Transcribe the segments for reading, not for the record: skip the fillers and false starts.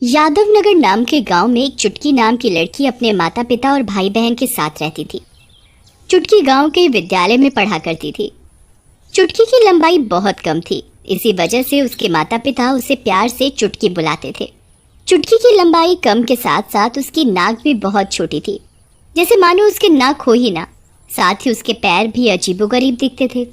यादवनगर नाम के गांव में एक चुटकी नाम की लड़की अपने माता पिता और भाई बहन के साथ रहती थी। चुटकी गांव के विद्यालय में पढ़ा करती थी। चुटकी की लंबाई बहुत कम थी, इसी वजह से उसके माता पिता उसे प्यार से चुटकी बुलाते थे। चुटकी की लंबाई कम के साथ साथ उसकी नाक भी बहुत छोटी थी, जैसे मानो उसके नाक हो ही ना। साथ ही उसके पैर भी अजीबोगरीब दिखते थे।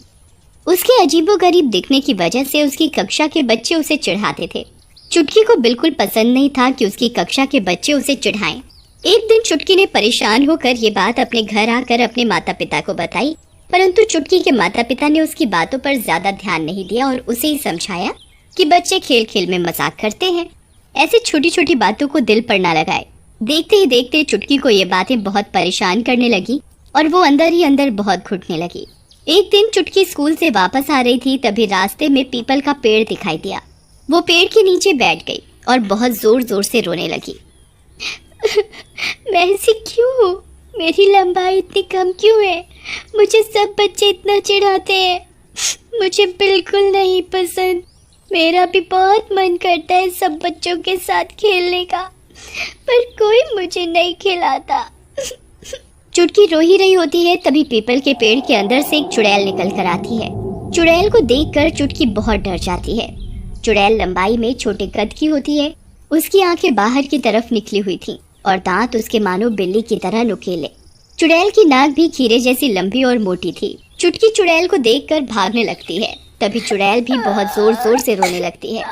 उसके अजीबोगरीब दिखने की वजह से उसकी कक्षा के बच्चे उसे चिढ़ाते थे। चुटकी को बिल्कुल पसंद नहीं था कि उसकी कक्षा के बच्चे उसे चिढ़ाएं। एक दिन चुटकी ने परेशान होकर ये बात अपने घर आकर अपने माता पिता को बताई, परंतु चुटकी के माता पिता ने उसकी बातों पर ज्यादा ध्यान नहीं दिया और उसे ही समझाया कि बच्चे खेल खेल में मजाक करते हैं, ऐसे छोटी छोटी बातों को दिल पर ना लगाए। देखते ही देखते चुटकी को ये बातें बहुत परेशान करने लगी और वो अंदर ही अंदर बहुत घुटने लगी। एक दिन चुटकी स्कूल से वापस आ रही थी, तभी रास्ते में पीपल का पेड़ दिखाई दिया। वो पेड़ के नीचे बैठ गई और बहुत जोर जोर से रोने लगी। मैं ऐसी क्यों हूँ? मेरी लंबाई इतनी कम क्यों है? मुझे सब बच्चे इतना चिढ़ाते हैं। मुझे बिल्कुल नहीं पसंद। मेरा भी बहुत मन करता है सब बच्चों के साथ खेलने का, पर कोई मुझे नहीं खिलाता। चुटकी रो ही रही होती है, तभी पीपल के पेड़ के अंदर से एक चुड़ैल निकल कर आती है। चुड़ैल को देखकर चुटकी बहुत डर जाती है। चुड़ैल लंबाई में छोटे कद की होती है। उसकी आंखें बाहर की तरफ निकली हुई थीं और दांत उसके मानो बिल्ली की तरह नुकीले। चुड़ैल की नाक भी खीरे जैसी लंबी और मोटी थी। चुटकी चुड़ैल को देखकर भागने लगती है, तभी चुड़ैल भी बहुत जोर जोर से रोने लगती है।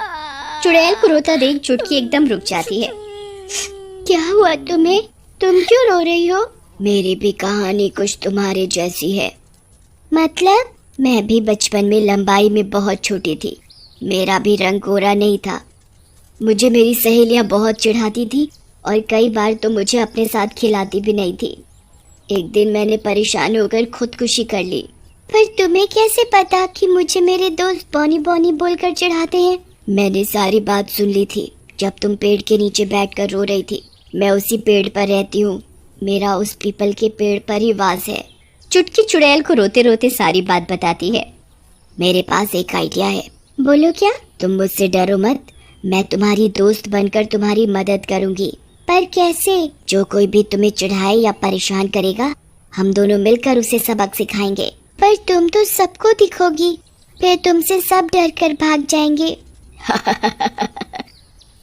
चुड़ैल को रोता देख चुटकी एकदम रुक जाती है। क्या हुआ तुम्हें? तुम क्यों रो रही हो? मेरी भी कहानी कुछ तुम्हारे जैसी है। मतलब? मैं भी बचपन में लंबाई में बहुत छोटी थी। मेरा भी रंग गोरा नहीं था। मुझे मेरी सहेलियां बहुत चिढ़ाती थी और कई बार तो मुझे अपने साथ खिलाती भी नहीं थी। एक दिन मैंने परेशान होकर खुदकुशी कर ली। पर तुम्हें कैसे पता कि मुझे मेरे दोस्त बॉनी बॉनी बोलकर चिढ़ाते हैं? मैंने सारी बात सुन ली थी जब तुम पेड़ के नीचे बैठकर रो रही थी। मैं उसी पेड़ पर रहती हूँ। मेरा उस पीपल के पेड़ पर ही वास है। चुटकी चुड़ैल को रोते रोते सारी बात बताती है। मेरे पास एक आइडिया है। बोलो क्या? तुम मुझसे डरो मत, मैं तुम्हारी दोस्त बनकर तुम्हारी मदद करूंगी। पर कैसे? जो कोई भी तुम्हें चिढ़ाए या परेशान करेगा, हम दोनों मिलकर उसे सबक सिखाएंगे। पर तुम तो सबको दिखोगी, फिर तुमसे सब डर कर भाग जाएंगे।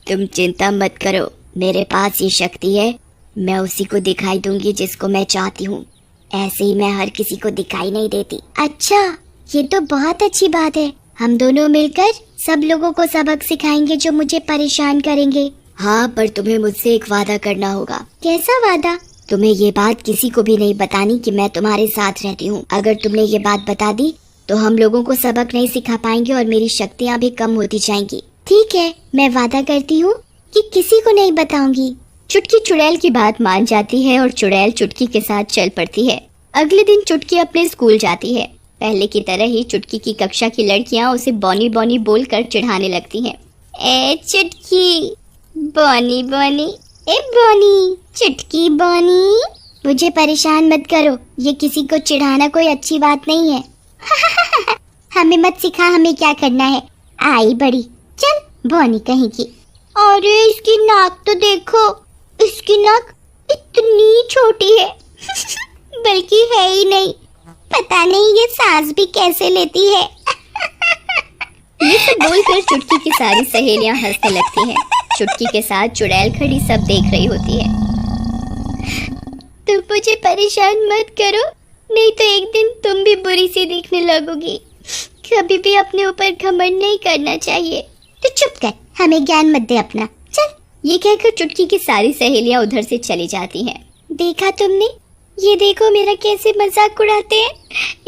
तुम चिंता मत करो, मेरे पास ये शक्ति है। मैं उसी को दिखाई दूंगी जिसको मैं चाहती हूँ। ऐसे ही मैं हर किसी को दिखाई नहीं देती। अच्छा, ये तो बहुत अच्छी बात है। हम दोनों मिलकर सब लोगों को सबक सिखाएंगे जो मुझे परेशान करेंगे। हाँ, पर तुम्हें मुझसे एक वादा करना होगा। कैसा वादा? तुम्हें ये बात किसी को भी नहीं बतानी कि मैं तुम्हारे साथ रहती हूँ। अगर तुमने ये बात बता दी तो हम लोगों को सबक नहीं सिखा पाएंगे और मेरी शक्तियाँ भी कम होती जाएंगी। ठीक है, मैं वादा करती हूँ कि किसी को नहीं बताऊंगी। चुटकी चुड़ैल की बात मान जाती है और चुड़ैल चुटकी के साथ चल पड़ती है। अगले दिन चुटकी अपने स्कूल जाती है। पहले की तरह ही चुटकी की कक्षा की लड़कियां उसे बॉनी बॉनी बोलकर चिढ़ाने लगती हैं। ए चुटकी, बॉनी बॉनी, ए बॉनी, चुटकी बॉनी। मुझे परेशान मत करो, ये किसी को चिढ़ाना कोई अच्छी बात नहीं है। हमें मत सिखा हमें क्या करना है। आई बड़ी, चल बॉनी कहीं की। अरे इसकी नाक तो देखो, इसकी नाक इतनी छोटी है। बल्कि है ही नहीं, पता नहीं ये सांस भी कैसे लेती है। ये सब बोलकर चुटकी की सारी सहेलियां हंसने लगती हैं। चुटकी के साथ चुड़ैल खड़ी सब देख रही होती है। तुम मुझे परेशान मत करो, नहीं तो एक दिन तुम भी बुरी सी दिखने लगोगी। कभी भी अपने ऊपर घमंड नहीं करना चाहिए। तो चुप कर, हमें ज्ञान मत दे अपना। चल। ये कहकर चुटकी की सारी सहेलियां उधर से चली जाती हैं। देखा तुमने? ये देखो मेरा कैसे मजाक उड़ाते हैं।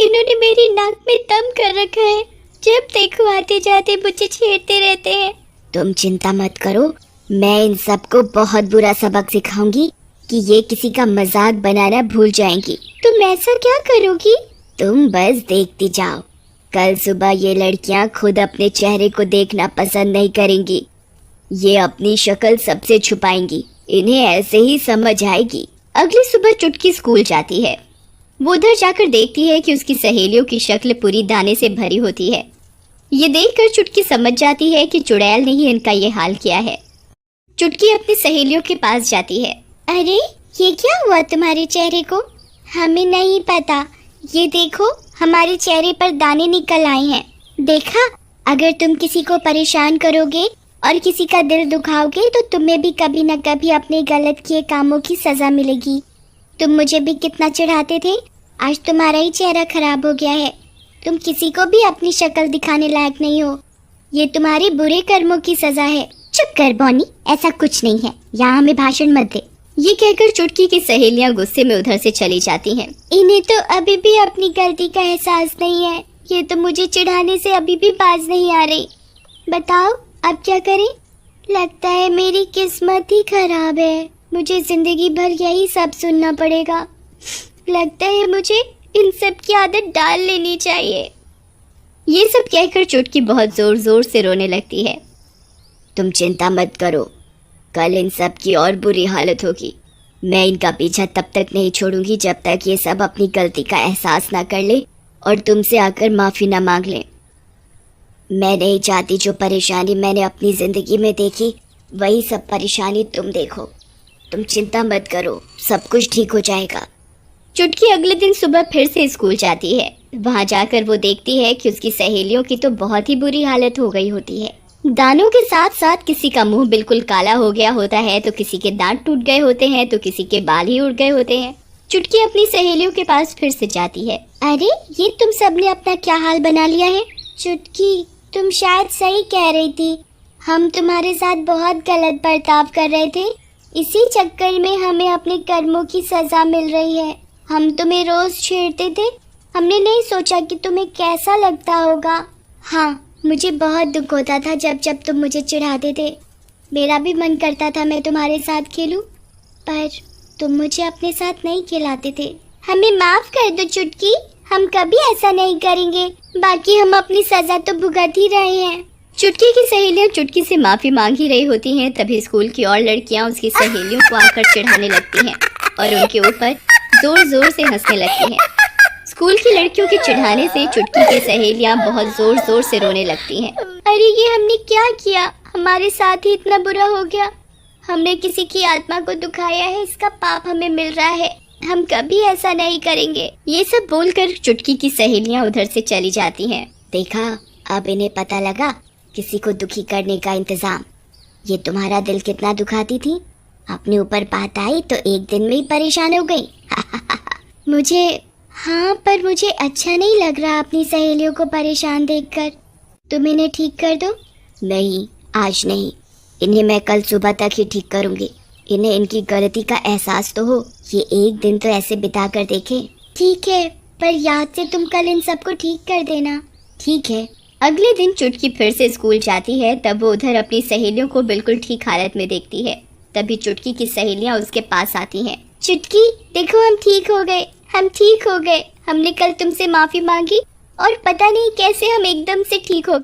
इन्होंने मेरी नाक में दम कर रखा है। जब देखो आते जाते मुझे छेड़ते रहते हैं। तुम चिंता मत करो, मैं इन सबको बहुत बुरा सबक सिखाऊंगी कि ये किसी का मजाक बनाना भूल जाएंगी। तुम ऐसा क्या करोगी? तुम बस देखती जाओ। कल सुबह ये लड़कियां खुद अपने चेहरे को देखना पसंद नहीं करेंगी। ये अपनी शक्ल सबसे छुपाएंगी। इन्हें ऐसे ही समझ आएगी। अगली सुबह चुटकी स्कूल जाती है। वो उधर जाकर देखती है कि उसकी सहेलियों की शक्ल पूरी दाने से भरी होती है। ये देखकर चुटकी समझ जाती है कि चुड़ैल ने ही इनका ये हाल किया है। चुटकी अपनी सहेलियों के पास जाती है। अरे ये क्या हुआ तुम्हारे चेहरे को? हमें नहीं पता, ये देखो हमारे चेहरे पर दाने निकल आए हैं। देखा, अगर तुम किसी को परेशान करोगे और किसी का दिल दुखाओगे तो तुम्हें भी कभी न कभी अपने गलत किए कामों की सजा मिलेगी। तुम मुझे भी कितना चिढ़ाते थे, आज तुम्हारा ही चेहरा खराब हो गया है। तुम किसी को भी अपनी शक्ल दिखाने लायक नहीं हो, ये तुम्हारे बुरे कर्मों की सजा है। चुप कर बॉनी, ऐसा कुछ नहीं है, यहाँ हमें भाषण मत दे। ये कहकर चुटकी की सहेलियां गुस्से में उधर से चली जाती हैं। इन्हें तो अभी भी अपनी गलती का एहसास नहीं है, ये तो मुझे चिढ़ाने से अभी भी बाज नहीं आ रही। बताओ अब क्या करें? लगता है मेरी किस्मत ही खराब है, मुझे जिंदगी भर यही सब सुनना पड़ेगा। लगता है मुझे इन सब की आदत डाल लेनी चाहिए। ये सब कहकर चुटकी बहुत जोर जोर से रोने लगती है। तुम चिंता मत करो, कल इन सब की और बुरी हालत होगी। मैं इनका पीछा तब तक नहीं छोड़ूंगी जब तक ये सब अपनी गलती का एहसास ना कर ले और तुमसे आकर माफ़ी ना मांग ले। मैं नहीं चाहती जो परेशानी मैंने अपनी ज़िंदगी में देखी वही सब परेशानी तुम देखो। तुम चिंता मत करो, सब कुछ ठीक हो जाएगा। चुटकी अगले दिन सुबह फिर से स्कूल जाती है। वहाँ जाकर वो देखती है कि उसकी सहेलियों की तो बहुत ही बुरी हालत हो गई होती है। दानों के साथ साथ किसी का मुंह बिल्कुल काला हो गया होता है, तो किसी के दांत टूट गए होते हैं, तो किसी के बाल ही उड़ गए होते हैं। चुटकी अपनी सहेलियों के पास फिर से जाती है। अरे ये तुम सबने अपना क्या हाल बना लिया है? चुटकी, तुम शायद सही कह रही थी, हम तुम्हारे साथ बहुत गलत बर्ताव कर रहे थे, इसी चक्कर में हमें अपने कर्मों की सजा मिल रही है। हम तुम्हें रोज छेड़ते थे, हमने नहीं सोचा कि तुम्हें कैसा लगता होगा। हाँ, मुझे बहुत दुख होता था जब जब तुम मुझे चिढ़ाते थे। मेरा भी मन करता था मैं तुम्हारे साथ खेलूं, पर तुम मुझे अपने साथ नहीं खिलाते थे। हमें माफ कर दो चुटकी, हम कभी ऐसा नहीं करेंगे। बाकी हम अपनी सजा तो भुगत ही रहे हैं। चुटकी की सहेलियां चुटकी से माफी मांग ही रही होती हैं, तभी स्कूल की और लड़कियां उसकी सहेलियों को आकर चिढ़ाने लगती हैं और उनके ऊपर जोर जोर से हंसने लगती हैं। स्कूल की लड़कियों के चिढ़ाने से चुटकी की सहेलियां बहुत जोर जोर से रोने लगती हैं। अरे ये हमने क्या किया, हमारे साथ ही इतना बुरा हो गया। हमने किसी की आत्मा को दुखाया है, इसका पाप हमें मिल रहा है, हम कभी ऐसा नहीं करेंगे। ये सब बोलकर चुटकी की सहेलियां उधर से चली जाती हैं। देखा, अब इन्हें पता लगा किसी को दुखी करने का इंतजाम। ये तुम्हारा दिल कितना दुखाती थी, अपने ऊपर बात आई तो एक दिन में ही परेशान हो गई। पर मुझे अच्छा नहीं लग रहा अपनी सहेलियों को परेशान देखकर। तुम इन्हें ठीक कर दो। नहीं, आज नहीं, इन्हें मैं कल सुबह तक ही ठीक करूंगी। इन्हें इनकी गलती का एहसास तो हो, ये एक दिन तो ऐसे बिता कर देखे। ठीक है, पर याद से तुम कल इन सबको ठीक कर देना। ठीक है। अगले दिन चुटकी फिर से स्कूल जाती है, तब वो उधर अपनी सहेलियों को बिल्कुल ठीक हालत में देखती है। तभी चुटकी की सहेलियां उसके पास आती हैं। चुटकी, देखो हम ठीक हो गए, हम ठीक हो गए। हमने कल तुमसे माफी मांगी और पता नहीं कैसे हम एकदम से ठीक हो गए।